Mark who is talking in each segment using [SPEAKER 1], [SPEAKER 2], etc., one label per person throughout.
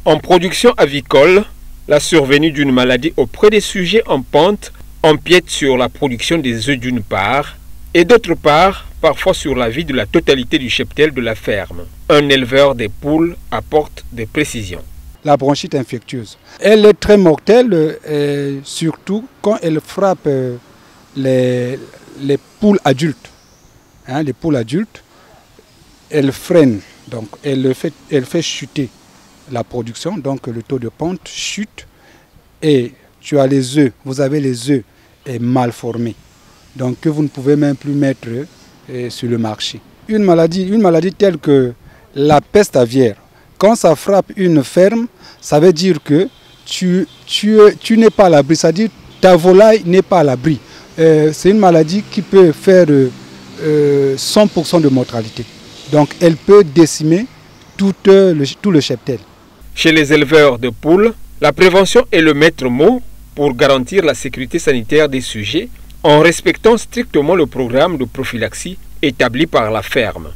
[SPEAKER 1] En production avicole, la survenue d'une maladie auprès des sujets en pente empiète sur la production des œufs d'une part, et d'autre part, parfois sur la vie de la totalité du cheptel de la ferme. Un éleveur des poules apporte des précisions.
[SPEAKER 2] La bronchite infectieuse, elle est très mortelle, surtout quand elle frappe les poules adultes. Les poules adultes, elle freine, donc elle fait chuter la production, donc le taux de ponte chute et tu as les œufs, vous avez les œufs mal formés, donc que vous ne pouvez même plus mettre sur le marché. Une maladie telle que la peste aviaire, quand ça frappe une ferme, ça veut dire que tu n'es pas à l'abri, c'est-à-dire ta volaille n'est pas à l'abri. C'est une maladie qui peut faire 100% de mortalité. Donc elle peut décimer tout le cheptel.
[SPEAKER 1] Chez les éleveurs de poules, la prévention est le maître mot pour garantir la sécurité sanitaire des sujets en respectant strictement le programme de prophylaxie établi par la ferme.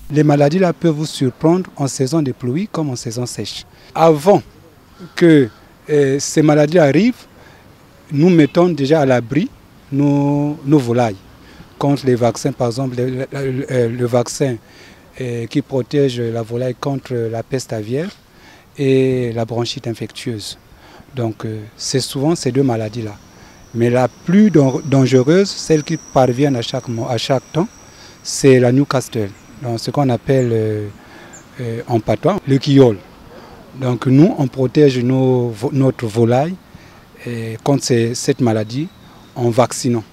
[SPEAKER 2] Les maladies là peuvent vous surprendre en saison de pluie comme en saison sèche. Avant que ces maladies arrivent, nous mettons déjà à l'abri nos volailles contre les vaccins, par exemple le vaccin qui protège la volaille contre la peste aviaire et la bronchite infectieuse. Donc c'est souvent ces deux maladies-là. Mais la plus dangereuse, celle qui parvient à chaque temps, c'est la Newcastle, donc ce qu'on appelle en patois le kiol. Donc nous, on protège notre volaille contre cette maladie en vaccinant.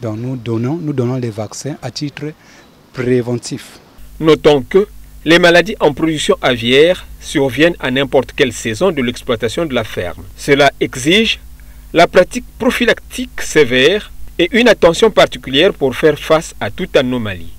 [SPEAKER 2] Donc nous donnons les vaccins à titre préventif.
[SPEAKER 1] Notons que les maladies en production aviaire surviennent à n'importe quelle saison de l'exploitation de la ferme. Cela exige la pratique prophylactique sévère et une attention particulière pour faire face à toute anomalie.